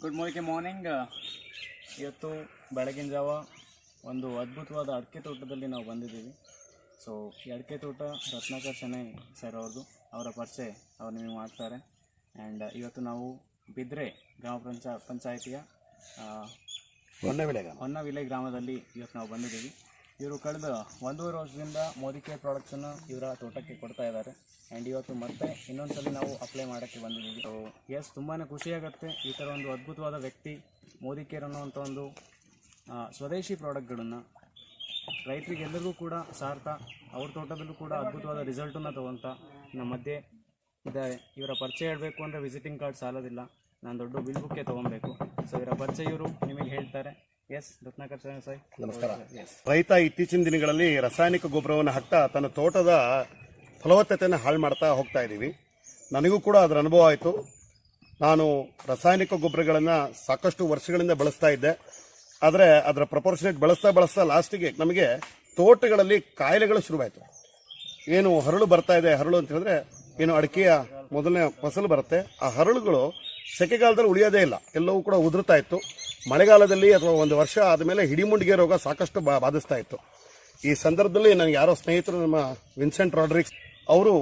Good morning. ಇವತ್ತು ಬೆಳಗಿನ ಜಾವ ಒಂದು ಅದ್ಭುತವಾದ ಅಡಿಕೆ ತೋಟದಲ್ಲಿ ನಾವು ಬಂದಿದ್ದೀವಿ. ಸೊ ಈ ಅಡಿಕೆ ತೋಟ ರತ್ನಾಕರ್ ಶೆಣೈ ಸರ್ ಅವ್ರದ್ದು, ಅವರ ಪರಿಚಯ ಅವ್ರು ನಿಮಗೆ ಮಾಡ್ತಾರೆ. ಆ್ಯಂಡ್ ಇವತ್ತು ನಾವು ಬಿದ್ರೆ ಗ್ರಾಮ ಪಂಚಾಯಿತಿಯ ಹೊನ್ನವಿಲೆ ಗ್ರಾಮದಲ್ಲಿ ಇವತ್ತು ನಾವು ಬಂದಿದ್ದೀವಿ. ಇವರು ಕಳೆದ 1.5 ವರ್ಷದಿಂದ ಮೋದಿ ಕೇರ್ ಪ್ರಾಡಕ್ಟ್ಸನ್ನು ಇವರ ತೋಟಕ್ಕೆ ಕೊಡ್ತಾ ಇದ್ದಾರೆ. ಆ್ಯಂಡ್ ಇವತ್ತು ಮತ್ತೆ ಇನ್ನೊಂದ್ಸಲ ನಾವು ಅಪ್ಲೈ ಮಾಡೋಕ್ಕೆ ಬಂದಿದ್ದೀವಿ. ಸೊ ಎಸ್, ತುಂಬಾ ಖುಷಿಯಾಗುತ್ತೆ ಈ ಥರ ಒಂದು ಅದ್ಭುತವಾದ ವ್ಯಕ್ತಿ ಮೋದಿ ಕೇರ್ ಅನ್ನೋವಂಥ ಒಂದು ಸ್ವದೇಶಿ ಪ್ರಾಡಕ್ಟ್ಗಳನ್ನು ರೈತರಿಗೆಲ್ಲರಿಗೂ ಕೂಡ ಸಾರ್ತಾ ಅವ್ರ ತೋಟದಲ್ಲೂ ಕೂಡ ಅದ್ಭುತವಾದ ರಿಸಲ್ಟನ್ನು ತೊಗೊತ ನಮ್ಮ ಮಧ್ಯೆ ಇದ್ದಾರೆ. ಇವರ ಪರಿಚಯ ಹೇಳಬೇಕು ಅಂದರೆ ವಿಸಿಟಿಂಗ್ ಕಾರ್ಡ್ ಸಾಲೋದಿಲ್ಲ, ನಾನು ದೊಡ್ಡ ಬಿಲ್ ಬುಕ್ಕೇ ತೊಗೊಬೇಕು. ಸೊ ಇವರ ಪರಿಚಯ ಇವರು ನಿಮಗೆ ಹೇಳ್ತಾರೆ. ಎಸ್, ರತ್ನಾಕರ್ ಸರ್ ನಮಸ್ಕಾರ. ರೈತ ಇತ್ತೀಚಿನ ದಿನಗಳಲ್ಲಿ ರಾಸಾಯನಿಕ ಗೊಬ್ಬರವನ್ನು ಹಾಕ್ತಾ ತನ್ನ ತೋಟದ ಫಲವತ್ತತೆಯನ್ನು ಹಾಳು ಮಾಡ್ತಾ ಹೋಗ್ತಾ ಇದ್ದೀವಿ. ನನಗೂ ಕೂಡ ಅದರ ಅನುಭವ ಆಯಿತು. ನಾನು ರಾಸಾಯನಿಕ ಗೊಬ್ಬರಗಳನ್ನು ಸಾಕಷ್ಟು ವರ್ಷಗಳಿಂದ ಬಳಸ್ತಾ ಇದ್ದೆ. ಆದರೆ ಅದರ ಪ್ರಪೋರ್ಷನೇಟ್ ಬಳಸ್ತಾ ಲಾಸ್ಟಿಗೆ ನಮಗೆ ತೋಟಗಳಲ್ಲಿ ಕಾಯಿಲೆಗಳು ಶುರುವಾಯಿತು. ಏನು ಹರಳು ಬರ್ತಾ ಇದೆ, ಹರಳು ಅಂತ ಹೇಳಿದ್ರೆ ಏನು ಅಡಿಕೆಯ ಮೊದಲನೇ ಫಸಲು ಬರುತ್ತೆ, ಆ ಹರಳುಗಳು ಸೆಕೆಗಾಲದಲ್ಲಿ ಉಳಿಯೋದೇ ಇಲ್ಲ, ಎಲ್ಲವೂ ಕೂಡ ಉದುರ್ತಾ ಇತ್ತು. ಮಳೆಗಾಲದಲ್ಲಿ ಅಥವಾ ಒಂದು ವರ್ಷ ಆದಮೇಲೆ ಹಿಡಿಮುಂಡಿಗೆ ರೋಗ ಸಾಕಷ್ಟು ಬಾಧಿಸ್ತಾ ಇತ್ತು. ಈ ಸಂದರ್ಭದಲ್ಲಿ ನನಗೆ ಯಾರೋ ಸ್ನೇಹಿತರು, ನಮ್ಮ ವಿನ್ಸೆಂಟ್ ರಾಡ್ರಿಕ್ಸ್ ಅವರು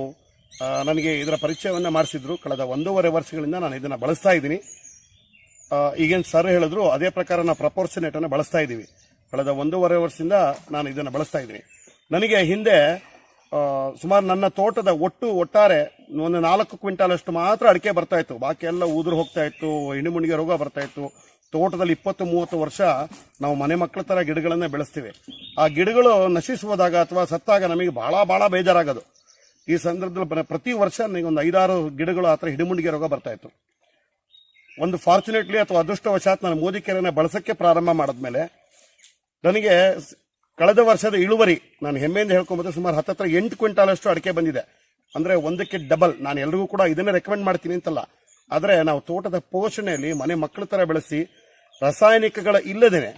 ನನಗೆ ಇದರ ಪರಿಚಯವನ್ನು ಮಾಡಿಸಿದ್ರು. ಕಳೆದ 1.5 ವರ್ಷಗಳಿಂದ ನಾನು ಇದನ್ನು ಬಳಸ್ತಾ ಇದ್ದೀನಿ. ಈಗೇನು ಸರ್ ಹೇಳಿದ್ರು ಅದೇ ಪ್ರಕಾರ ನಾವು ಪ್ರಪೋರ್ಷನೇಟನ್ನು ಬಳಸ್ತಾ ಇದ್ದೀವಿ. ಕಳೆದ 1.5 ವರ್ಷದಿಂದ ನಾನು ಇದನ್ನು ಬಳಸ್ತಾ ಇದ್ದೀನಿ. ನನಗೆ ಹಿಂದೆ ಸುಮಾರು ನನ್ನ ತೋಟದ ಒಟ್ಟಾರೆ ಒಂದು 4 ಕ್ವಿಂಟಾಲ್ ಅಷ್ಟು ಮಾತ್ರ ಅಡಿಕೆ ಬರ್ತಾ ಇತ್ತು, ಬಾಕಿ ಎಲ್ಲ ಉದುರು ಹೋಗ್ತಾ ಇತ್ತು, ಹಿಡಿಮುಂಡಿಗೆ ರೋಗ ಬರ್ತಾ ಇತ್ತು. ತೋಟದಲ್ಲಿ 20-30 ವರ್ಷ ನಾವು ಮನೆ ಮಕ್ಕಳ ತರ ಗಿಡಗಳನ್ನ ಬೆಳೆಸ್ತೀವಿ. ಆ ಗಿಡಗಳು ನಶಿಸುವುದಾಗ ಅಥವಾ ಸತ್ತಾಗ ನಮಗೆ ಬಹಳ ಬೇಜಾರಾಗೋದು. ಈ ಸಂದರ್ಭದಲ್ಲಿ ಪ್ರತಿ ವರ್ಷ ನನಗೆ ಒಂದು 5-6 ಗಿಡಗಳು ಆ ಥರ ಹಿಡಿಮುಂಡಿಗೆ ರೋಗ ಬರ್ತಾ ಇತ್ತು. ಒಂದು ಫಾರ್ಚುನೇಟ್ಲಿ ಅಥವಾ ಅದೃಷ್ಟವಶಾತ್ ನಾನು ಮೋದಿ ಕೇರನ್ನ ಬಳಸಕ್ಕೆ ಪ್ರಾರಂಭ ಮಾಡಿದ್ಮೇಲೆ ನನಗೆ ಕಳೆದ ವರ್ಷದ ಇಳುವರಿ ನಾನು ಹೆಮ್ಮೆಯಿಂದ ಹೇಳ್ಕೊಂಬೋದು, ಸುಮಾರು 8 ಕ್ವಿಂಟಾಲ್ ಅಷ್ಟು ಅಡಿಕೆ ಬಂದಿದೆ. ಅಂದ್ರೆ ಒಂದಕ್ಕೆ ಡಬಲ್. ನಾನು ಎಲ್ರಿಗೂ ಕೂಡ ಇದನ್ನೇ ರೆಕಮೆಂಡ್ ಮಾಡ್ತೀನಿ ಅಂತಲ್ಲ, ಆದರೆ ನಾವು ತೋಟದ ಪೋಷಣೆಯಲ್ಲಿ ಮನೆ ಮಕ್ಕಳ ತರ ಬೆಳೆಸಿ ರಾಸಾಯನಿಕಗಳ ಇಲ್ಲದೇನೆ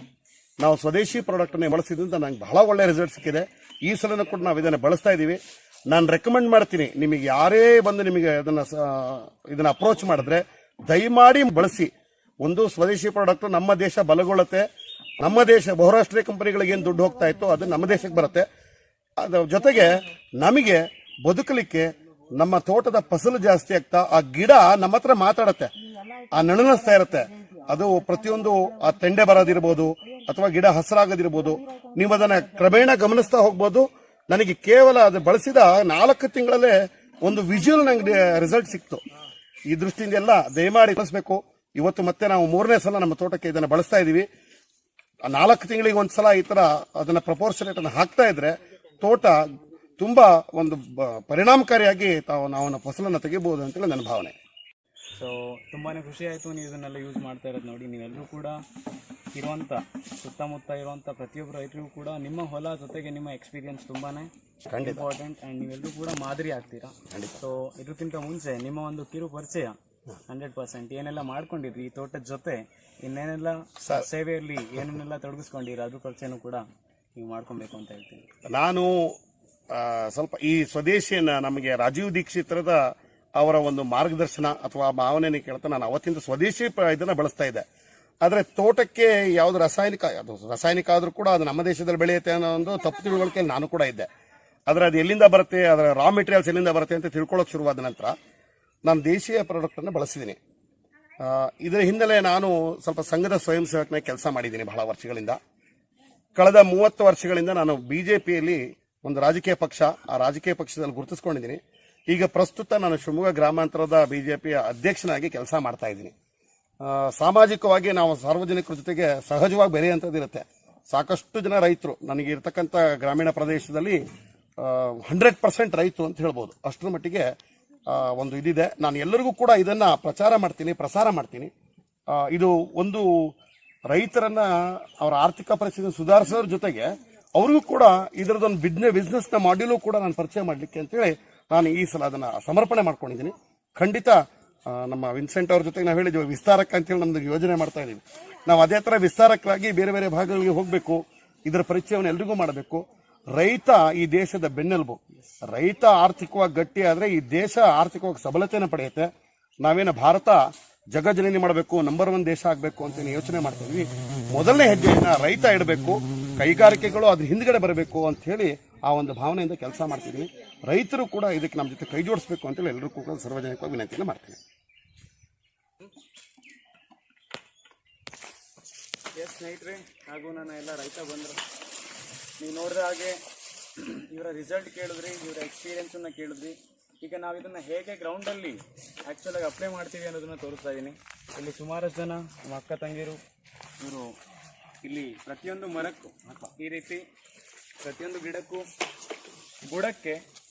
ನಾವು ಸ್ವದೇಶಿ ಪ್ರಾಡಕ್ಟ್ ಅನ್ನು ಬಳಸಿದ್ರಿಂದ ನಂಗೆ ಬಹಳ ಒಳ್ಳೆ ರಿಸಲ್ಟ್ ಸಿಕ್ಕಿದೆ. ಈ ಸಲನೂ ಕೂಡ ನಾವು ಇದನ್ನು ಬಳಸ್ತಾ ಇದ್ದೀವಿ. ನಾನು ರೆಕಮೆಂಡ್ ಮಾಡ್ತೀನಿ, ನಿಮಗೆ ಯಾರೇ ಬಂದು ನಿಮಗೆ ಇದನ್ನ ಅಪ್ರೋಚ್ ಮಾಡಿದ್ರೆ ದಯಮಾಡಿ ಬಳಸಿ. ಒಂದು ಸ್ವದೇಶಿ ಪ್ರಾಡಕ್ಟ್ ನಮ್ಮ ದೇಶ ಬಲಗೊಳ್ಳುತ್ತೆ, ನಮ್ಮ ದೇಶ ಬಹುರಾಷ್ಟ್ರೀಯ ಕಂಪನಿಗಳಿಗೆ ಏನು ದುಡ್ಡು ಹೋಗ್ತಾ ಇತ್ತು ಅದು ನಮ್ಮ ದೇಶಕ್ಕೆ ಬರುತ್ತೆ. ಅದ್ರ ಜೊತೆಗೆ ನಮಗೆ ಬದುಕಲಿಕ್ಕೆ ನಮ್ಮ ತೋಟದ ಫಸಲು ಜಾಸ್ತಿ ಆಗ್ತಾ ಆ ಗಿಡ ನಮ್ಮ ಹತ್ರ ಮಾತಾಡತ್ತೆ, ಆ ನಣನಿಸ್ತಾ ಇರುತ್ತೆ. ಅದು ಪ್ರತಿಯೊಂದು ಆ ತೆಂಡೆ ಬರೋದಿರ್ಬೋದು ಅಥವಾ ಗಿಡ ಹಸಿರಾಗೋದಿರ್ಬೋದು, ನೀವು ಅದನ್ನ ಕ್ರಮೇಣ ಗಮನಿಸ್ತಾ ಹೋಗ್ಬೋದು. ನನಗೆ ಕೇವಲ ಅದು ಬಳಸಿದ 4 ತಿಂಗಳಲ್ಲೇ ಒಂದು ವಿಜುವಲ್ ನಂಗೆ ರಿಸಲ್ಟ್ ಸಿಕ್ತು. ಈ ದೃಷ್ಟಿಯಿಂದ ಎಲ್ಲ ದಯಮಾಡಿ ಬಳಸಬೇಕು. ಇವತ್ತು ಮತ್ತೆ ನಾವು 3ನೇ ಸಲ ನಮ್ಮ ತೋಟಕ್ಕೆ ಇದನ್ನು ಬಳಸ್ತಾ ಇದೀವಿ. 4 ತಿಂಗಳಿಗೆ ಒಂದ್ಸಲ ಈ ತರ ಅದನ್ನ ಪ್ರಪೋರ್ಷನೇಟ್ ಅನ್ನು ಹಾಕ್ತಾ ಇದ್ರೆ ತೋಟ ತುಂಬಾ ಒಂದು ಪರಿಣಾಮಕಾರಿಯಾಗಿ ನಾವು ಫಸಲನ್ನು ತೆಗಿಬಹುದು ಅಂತೇಳಿ ನನ್ನ ಭಾವನೆ. ಸೊ ತುಂಬಾ ಖುಷಿ ಆಯಿತು ನೀವು ಇದನ್ನೆಲ್ಲ ಯೂಸ್ ಮಾಡ್ತಾ ಇರೋದು ನೋಡಿ. ನೀವೆಲ್ಲರೂ ಕೂಡ ಇರುವಂಥ ಸುತ್ತಮುತ್ತ ಇರುವಂಥ ಪ್ರತಿಯೊಬ್ಬ ರೈತರಿಗೂ ಕೂಡ ನಿಮ್ಮ ಹೊಲ ಜೊತೆಗೆ ನಿಮ್ಮ ಎಕ್ಸ್ಪೀರಿಯನ್ಸ್ ತುಂಬಾ ಇಂಪಾರ್ಟೆಂಟ್. ಆ್ಯಂಡ್ ನೀವೆಲ್ಲರೂ ಕೂಡ ಮಾದರಿ ಆಗ್ತೀರಾ. ಸೊ ಇದಕ್ಕಿಂತ ಮುಂಚೆ ನಿಮ್ಮ ಒಂದು ಕಿರು ಪರಿಚಯ 100% ಏನೆಲ್ಲ ಮಾಡ್ಕೊಂಡಿದ್ರಿ ಈ ತೋಟದ ಜೊತೆ, ಇನ್ನೇನೆಲ್ಲ ಸೇವೆಯಲ್ಲಿ ಏನೇನೆಲ್ಲ ತೊಡಗಿಸ್ಕೊಂಡಿರ ಅದ್ರ ಪರಿಚಯನೂ ಕೂಡ ನೀವು ಮಾಡ್ಕೊಬೇಕು ಅಂತ ಹೇಳ್ತೀನಿ. ನಾನು ಸ್ವಲ್ಪ ಈ ಸ್ವದೇಶಿಯನ್ನ ನಮಗೆ ರಾಜೀವ್ ದೀಕ್ಷಿತರದ ಅವರ ಒಂದು ಮಾರ್ಗದರ್ಶನ ಅಥವಾ ಭಾವನೆಯನ್ನು ಕೇಳ್ತಾ ನಾನು ಅವತ್ತಿಂದ ಸ್ವದೇಶಿ ಇದನ್ನ ಬಳಸ್ತಾ ಇದ್ದೆ. ಆದ್ರೆ ತೋಟಕ್ಕೆ ಯಾವ್ದು ರಾಸಾಯನಿಕ ಆದ್ರೂ ಕೂಡ ಅದು ನಮ್ಮ ದೇಶದಲ್ಲಿ ಬೆಳೆಯುತ್ತೆ ಅನ್ನೋ ಒಂದು ತಪ್ಪು ತಿಳುವಳಿಕೆ ನಾನು ಕೂಡ ಇದ್ದೆ. ಆದ್ರೆ ಅದು ಎಲ್ಲಿಂದ ಬರುತ್ತೆ, ಅದರ ರಾ ಮೆಟೀರಿಯಲ್ಸ್ ಎಲ್ಲಿಂದ ಬರುತ್ತೆ ಅಂತ ತಿಳ್ಕೊಳ್ಳೋಕೆ ಶುರುವಾದ ನಂತರ ನಾನು ದೇಶೀಯ ಪ್ರಾಡಕ್ಟ್ ಅನ್ನು ಬಳಸಿದ್ದೀನಿ. ಇದರ ಹಿನ್ನೆಲೆ ನಾನು ಸ್ವಲ್ಪ ಸಂಘದ ಸ್ವಯಂ ಸೇವಕನ ಕೆಲಸ ಮಾಡಿದ್ದೀನಿ ಬಹಳ ವರ್ಷಗಳಿಂದ. ಕಳೆದ 30 ವರ್ಷಗಳಿಂದ ನಾನು ಬಿಜೆಪಿಯಲ್ಲಿ ಒಂದು ರಾಜಕೀಯ ಪಕ್ಷ, ಆ ರಾಜಕೀಯ ಪಕ್ಷದಲ್ಲಿ ಗುರುತಿಸ್ಕೊಂಡಿದ್ದೀನಿ. ಈಗ ಪ್ರಸ್ತುತ ನಾನು ಶಿವಮೊಗ್ಗ ಗ್ರಾಮಾಂತರದ ಬಿಜೆಪಿಯ ಅಧ್ಯಕ್ಷನಾಗಿ ಕೆಲಸ ಮಾಡ್ತಾ ಇದ್ದೀನಿ. ಸಾಮಾಜಿಕವಾಗಿ ನಾವು ಸಾರ್ವಜನಿಕರ ಜೊತೆಗೆ ಸಹಜವಾಗಿ ಬೆರೆಯುವಂಥದ್ದಿರುತ್ತೆ. ಸಾಕಷ್ಟು ಜನ ರೈತರು ನನಗೆ ಇರತಕ್ಕಂಥ ಗ್ರಾಮೀಣ ಪ್ರದೇಶದಲ್ಲಿ 100% ರೈತರು ಅಂತ ಹೇಳ್ಬೋದು. ಅಷ್ಟರ ಮಟ್ಟಿಗೆ ಒಂದು ಇದಿದೆ. ನಾನು ಎಲ್ಲರಿಗೂ ಕೂಡ ಇದನ್ನ ಪ್ರಚಾರ ಮಾಡ್ತೀನಿ. ಇದು ಒಂದು ರೈತರನ್ನ ಅವರ ಆರ್ಥಿಕ ಪರಿಸ್ಥಿತಿ ಸುಧಾರಿಸೋದ್ರ ಜೊತೆಗೆ ಅವ್ರಿಗೂ ಕೂಡ ಇದರದೊಂದು ಬಿಸ್ನೆಸ್ ನ ಮಾಡ್ಯೂಲು ಕೂಡ ನಾನು ಪರಿಚಯ ಮಾಡಲಿಕ್ಕೆ ಅಂತೇಳಿ ನಾನು ಈ ಸಲ ಅದನ್ನ ಸಮರ್ಪಣೆ ಮಾಡ್ಕೊಂಡಿದ್ದೀನಿ. ಖಂಡಿತ ನಮ್ಮ ವಿನ್ಸೆಂಟ್ ಅವ್ರ ಜೊತೆಗೆ ನಾವು ಹೇಳಿದ್ವಿ ವಿಸ್ತಾರಕ್ಕೆ ಅಂತೇಳಿ ನಮ್ದು ಯೋಜನೆ ಮಾಡ್ತಾ ಇದೀವಿ. ನಾವು ಅದೇ ತರ ವಿಸ್ತಾರಕ್ಕಾಗಿ ಬೇರೆ ಬೇರೆ ಭಾಗಗಳಿಗೆ ಹೋಗಬೇಕು, ಇದರ ಪರಿಚಯವನ್ನು ಎಲ್ರಿಗೂ ಮಾಡಬೇಕು. ರೈತ ಈ ದೇಶದ ಬೆನ್ನೆಲುಬು. ರೈತ ಆರ್ಥಿಕವಾಗಿ ಗಟ್ಟಿ ಆದ್ರೆ ಈ ದೇಶ ಆರ್ಥಿಕವಾಗಿ ಸಬಲತೆಯನ್ನು ಪಡೆಯುತ್ತೆ. ನಾವೇನು ಭಾರತ ಜಗಜ್ಜನನಿ ಮಾಡಬೇಕು, ನಂಬರ್ 1 ದೇಶ ಆಗಬೇಕು ಅಂತ ಯೋಚನೆ ಮಾಡ್ತಿದ್ವಿ. ಮೊದಲನೇ ಹೆಜ್ಜೆಯನ್ನ ರೈತ ಇಡಬೇಕು, ಕೈಗಾರಿಕೆಗಳು ಅದ್ರ ಹಿಂದ್ಗಡೆ ಬರಬೇಕು ಅಂತ ಹೇಳಿ ಆ ಒಂದು ಭಾವನೆಯಿಂದ ಕೆಲಸ ಮಾಡ್ತಿದ್ವಿ. ರೈತರು ಕೂಡ ಇದಕ್ಕೆ ನಮ್ಮ ಜೊತೆ ಕೈ ಜೋಡಿಸ್ಬೇಕು ಅಂತೇಳಿ ಎಲ್ಲರೂ ಕೂಡ ಸಾರ್ವಜನಿಕವಾಗಿ ವಿನಂತಿಯನ್ನು ಮಾಡ್ತೀನಿ. ಸ್ನೇಹಿತರೆ ಹಾಗೂ ನನ್ನ ಎಲ್ಲ ರೈತ ಬಂದರು, ನೀವು ನೋಡಿದ ಹಾಗೆ ಇವರ ರಿಸಲ್ಟ್ ಕೇಳಿದ್ರಿ, ಇವರ ಎಕ್ಸ್ಪೀರಿಯೆನ್ಸನ್ನು ಕೇಳಿದ್ರಿ. ಈಗ ನಾವು ಇದನ್ನು ಹೇಗೆ ಗ್ರೌಂಡಲ್ಲಿ ಆ್ಯಕ್ಚುಲಾಗಿ ಅಪ್ಲೈ ಮಾಡ್ತೀವಿ ಅನ್ನೋದನ್ನು ತೋರಿಸ್ತಾ ಇದ್ದೀನಿ. ಇಲ್ಲಿ ಸುಮಾರಷ್ಟು ಜನ ನಮ್ಮ ಅಕ್ಕ ತಂಗಿರು ಇವರು ಇಲ್ಲಿ ಪ್ರತಿಯೊಂದು ಮರಕ್ಕೂ ಈ ರೀತಿ ಪ್ರತಿಯೊಂದು ಗಿಡಕ್ಕೂ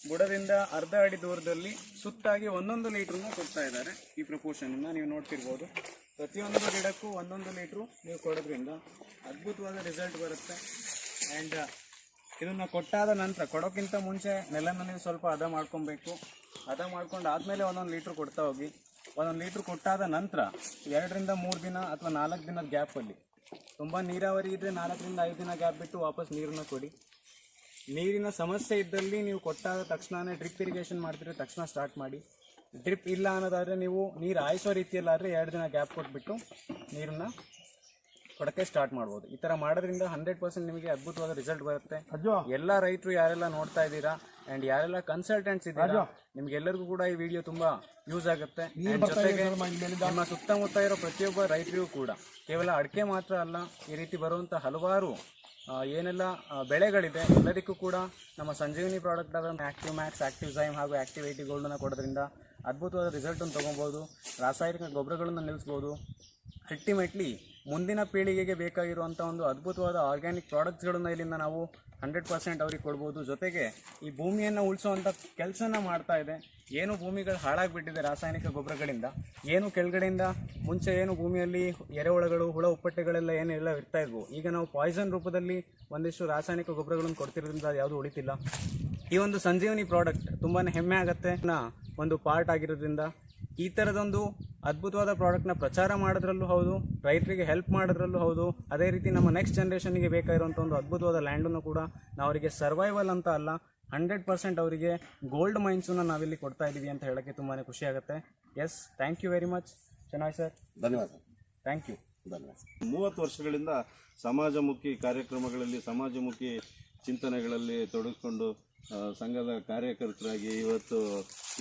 ಬುಡದಿಂದ ಅರ್ಧ ಅಡಿ ದೂರದಲ್ಲಿ ಸುತ್ತಾಗಿ 1 ಲೀಟ್ರನ್ನ ಕೊಡ್ತಾ ಇದ್ದಾರೆ. ಈ ಪ್ರಪೋರ್ಷನ್ನ ನೀವು ನೋಡ್ತಿರ್ಬೋದು. ಪ್ರತಿಯೊಂದು ಗಿಡಕ್ಕೂ 1 ಲೀಟ್ರು ನೀವು ಕೊಡೋದ್ರಿಂದ ಅದ್ಭುತವಾದ ರಿಸಲ್ಟ್ ಬರುತ್ತೆ. ಆ್ಯಂಡ್ ಇದನ್ನು ಕೊಟ್ಟಾದ ನಂತರ, ಕೊಡೋಕ್ಕಿಂತ ಮುಂಚೆ ನೆಲನ ನೀವು ಸ್ವಲ್ಪ ಹದ ಮಾಡ್ಕೊಬೇಕು. ಹದ ಮಾಡ್ಕೊಂಡು ಆದಮೇಲೆ 1 ಲೀಟ್ರ್ ಕೊಡ್ತಾ ಹೋಗಿ. 1 ಲೀಟ್ರ್ ಕೊಟ್ಟಾದ ನಂತರ 2 ರಿಂದ 3 ದಿನ ಅಥವಾ 4 ದಿನದ ಗ್ಯಾಪಲ್ಲಿ, ತುಂಬ ನೀರಾವರಿ ಇದ್ದರೆ 4 ರಿಂದ 5 ದಿನ ಗ್ಯಾಪ್ ಬಿಟ್ಟು ವಾಪಸ್ ನೀರನ್ನು ಕೊಡಿ. ನೀರಿನ ಸಮಸ್ಯೆ ಇದ್ದಲ್ಲಿ ನೀವು ಕೊಟ್ಟಾದ ತಕ್ಷಣವೇ ಡ್ರಿಪ್ ಇರಿಗೇಷನ್ ಮಾಡ್ತಿದ್ರೆ ತಕ್ಷಣ ಸ್ಟಾರ್ಟ್ ಮಾಡಿ. ಡ್ರಿಪ್ ಇಲ್ಲ ಅನ್ನೋದಾದರೆ ನೀವು ನೀರು ಹಾಯಿಸೋ ರೀತಿಯಲ್ಲಾದರೆ 2 ದಿನ ಗ್ಯಾಪ್ ಕೊಟ್ಬಿಟ್ಟು ನೀರನ್ನು ಕೊಡೋಕ್ಕೆ ಸ್ಟಾರ್ಟ್ ಮಾಡ್ಬೋದು. ಈ ಥರ ಮಾಡೋದ್ರಿಂದ 100% ನಿಮಗೆ ಅದ್ಭುತವಾದ ರಿಸಲ್ಟ್ ಬರುತ್ತೆ. ಎಲ್ಲ ರೈತರು ಯಾರೆಲ್ಲ ನೋಡ್ತಾ ಇದ್ದೀರಾ ಆ್ಯಂಡ್ ಯಾರೆಲ್ಲ ಕನ್ಸಲ್ಟೆಂಟ್ಸ್ ಇದ್ದೀರಾ, ನಿಮ್ಗೆಲ್ಲರಿಗೂ ಕೂಡ ಈ ವಿಡಿಯೋ ತುಂಬ ಯೂಸ್ ಆಗುತ್ತೆ. ಜೊತೆಗೆ ನಿಮ್ಮ ಸುತ್ತಮುತ್ತ ಇರೋ ಪ್ರತಿಯೊಬ್ಬ ರೈತರಿಗೂ ಕೂಡ ಕೇವಲ ಅಡಿಕೆ ಮಾತ್ರ ಅಲ್ಲ, ಈ ರೀತಿ ಬರುವಂಥ ಹಲವಾರು ಏನೆಲ್ಲ ಬೆಳೆಗಳಿದೆ ಎಲ್ಲದಕ್ಕೂ ಕೂಡ ನಮ್ಮ ಸಂಜೀವಿನಿ ಪ್ರಾಡಕ್ಟ್ ಆದ ಆಕ್ಟಿವ್ ಮ್ಯಾಕ್ಸ್, ಆಕ್ಟಿವ್ ಝೈಮ್ ಹಾಗೂ ಆಕ್ಟಿವ್ 80 ಗೋಲ್ಡನ್ನು ಕೊಡೋದ್ರಿಂದ ಅದ್ಭುತವಾದ ರಿಸಲ್ಟನ್ನು ತೊಗೊಬೋದು. ರಾಸಾಯನಿಕ ಗೊಬ್ಬರಗಳನ್ನು ನಿಲ್ಲಿಸ್ಬೋದು. ಅಲ್ಟಿಮೇಟ್ಲಿ ಮುಂದಿನ ಪೀಳಿಗೆಗೆ ಬೇಕಾಗಿರುವಂಥ ಒಂದು ಅದ್ಭುತವಾದ ಆರ್ಗ್ಯಾನಿಕ್ ಪ್ರಾಡಕ್ಟ್ಸ್ಗಳನ್ನು ಇಲ್ಲಿಂದ ನಾವು 100% ಅವ್ರಿಗೆ ಕೊಡ್ಬೋದು. ಜೊತೆಗೆ ಈ ಭೂಮಿಯನ್ನು ಉಳಿಸೋವಂಥ ಕೆಲಸನ ಮಾಡ್ತಾ ಇದೆ. ಏನು ಭೂಮಿಗಳು ಹಾಳಾಗಿಬಿಟ್ಟಿದೆ ರಾಸಾಯನಿಕ ಗೊಬ್ಬರಗಳಿಂದ, ಏನು ಕೆಳಗಡೆಯಿಂದ ಮುಂಚೆ ಏನು ಭೂಮಿಯಲ್ಲಿ ಎರೆಹುಳಗಳು, ಹುಳ ಉಪ್ಪಟ್ಟೆಗಳೆಲ್ಲ ಏನೆಲ್ಲ ಇರ್ತಾ ಇದ್ವು, ಈಗ ನಾವು ಪಾಯ್ಸನ್ ರೂಪದಲ್ಲಿ ಒಂದಿಷ್ಟು ರಾಸಾಯನಿಕ ಗೊಬ್ಬರಗಳನ್ನು ಕೊಡ್ತಿರೋದ್ರಿಂದ ಅದು ಯಾವುದು ಉಳಿತಿಲ್ಲ. ಈ ಒಂದು ಸಂಜೀವನಿ ಪ್ರಾಡಕ್ಟ್ ತುಂಬಾ ಹೆಮ್ಮೆ ಆಗುತ್ತೆ ಒಂದು ಪಾರ್ಟ್ ಆಗಿರೋದ್ರಿಂದ. ಈ ಥರದೊಂದು ಅದ್ಭುತವಾದ ಪ್ರಾಡಕ್ಟ್ನ ಪ್ರಚಾರ ಮಾಡೋದ್ರಲ್ಲೂ ಹೌದು, ರೈತರಿಗೆ ಹೆಲ್ಪ್ ಮಾಡೋದ್ರಲ್ಲೂ ಹೌದು, ಅದೇ ರೀತಿ ನಮ್ಮ ನೆಕ್ಸ್ಟ್ ಜನ್ರೇಷನ್ಗೆ ಬೇಕಾಗಿರುವಂಥ ಒಂದು ಅದ್ಭುತವಾದ ಲ್ಯಾಂಡನ್ನು ಕೂಡ ನಾವು ಅವರಿಗೆ ಸರ್ವೈವಲ್ ಅಂತ ಅಲ್ಲ 100% ಅವರಿಗೆ ಗೋಲ್ಡ್ ಮೈನ್ಸನ್ನು ನಾವಿಲ್ಲಿ ಕೊಡ್ತಾ ಇದ್ದೀವಿ ಅಂತ ಹೇಳೋಕ್ಕೆ ತುಂಬಾ ಖುಷಿ ಆಗುತ್ತೆ. Yes, thank you very much ಚೆನ್ನಾಗಿ ಸರ್, ಧನ್ಯವಾದ. Thank you. ಧನ್ಯವಾದ. 30 ವರ್ಷಗಳಿಂದ ಸಮಾಜಮುಖಿ ಕಾರ್ಯಕ್ರಮಗಳಲ್ಲಿ, ಸಮಾಜಮುಖಿ ಚಿಂತನೆಗಳಲ್ಲಿ ತೊಡಗಿಸ್ಕೊಂಡು ಸಂಘದ ಕಾರ್ಯಕರ್ತರಾಗಿ ಇವತ್ತು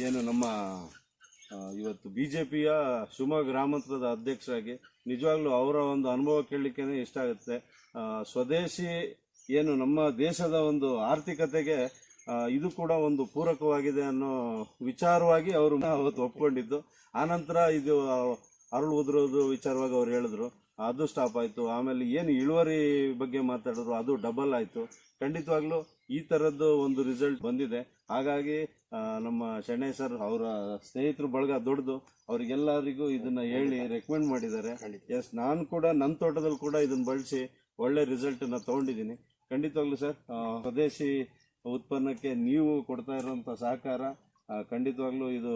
ಏನು ನಮ್ಮ ಇವತ್ತು BJPಯ ಶಿವಮೊಗ್ಗ ಗ್ರಾಮಾಂತರದ ಅಧ್ಯಕ್ಷರಾಗಿ ನಿಜವಾಗ್ಲೂ ಅವರ ಒಂದು ಅನುಭವ ಕೇಳಲಿಕ್ಕೆ ಇಷ್ಟ ಆಗುತ್ತೆ. ಸ್ವದೇಶಿ ಏನು ನಮ್ಮ ದೇಶದ ಒಂದು ಆರ್ಥಿಕತೆಗೆ ಇದು ಕೂಡ ಒಂದು ಪೂರಕವಾಗಿದೆ ಅನ್ನೋ ವಿಚಾರವಾಗಿ ಅವರು ಅವತ್ತು ಒಪ್ಕೊಂಡಿದ್ದು. ಆನಂತರ ಇದು ಅರಳು ಉದುರೋದು ವಿಚಾರವಾಗಿ ಅವ್ರು ಹೇಳಿದ್ರು, ಅದು ಸ್ಟಾಪ್ ಆಯಿತು. ಆಮೇಲೆ ಏನು ಇಳುವರಿ ಬಗ್ಗೆ ಮಾತಾಡಿದ್ರು, ಅದು ಡಬಲ್ ಆಯಿತು. ಖಂಡಿತವಾಗ್ಲೂ ಈ ಥರದ್ದು ಒಂದು ರಿಸಲ್ಟ್ ಬಂದಿದೆ. ಹಾಗಾಗಿ ನಮ್ಮ ಶೆಣೈ ಸರ್ ಅವರ ಸ್ನೇಹಿತರು ಬಳಗ ದೊಡ್ಡದು, ಅವರಿಗೆಲ್ಲರಿಗೂ ಇದನ್ನು ಹೇಳಿ ರೆಕಮೆಂಡ್ ಮಾಡಿದ್ದಾರೆ. ಎಸ್, ನಾನು ಕೂಡ ನನ್ನ ತೋಟದಲ್ಲಿ ಕೂಡ ಇದನ್ನು ಬಳಸಿ ಒಳ್ಳೆ ರಿಸಲ್ಟನ್ನು ತೊಗೊಂಡಿದ್ದೀನಿ. ಖಂಡಿತವಾಗ್ಲೂ ಸರ್, ಸ್ವದೇಶಿ ಉತ್ಪನ್ನಕ್ಕೆ ನೀವು ಕೊಡ್ತಾ ಇರುವಂಥ ಸಹಕಾರ ಖಂಡಿತವಾಗ್ಲೂ ಇದು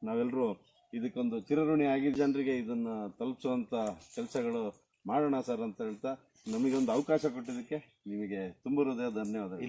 ನಾವೆಲ್ಲರೂ ಇದಕ್ಕೊಂದು ಚಿರಋಣಿ ಆಗಿ ಜನರಿಗೆ ಇದನ್ನು ತಲುಪಿಸುವಂಥ ಕೆಲಸಗಳು ಮಾಡೋಣ ಸರ್ ಅಂತ ಹೇಳ್ತಾ, ನಮಗೊಂದು ಅವಕಾಶ ಕೊಟ್ಟಿದ್ದಕ್ಕೆ ನಿಮಗೆ ತುಂಬ ಹೃದಯ ಧನ್ಯವಾದಗಳು.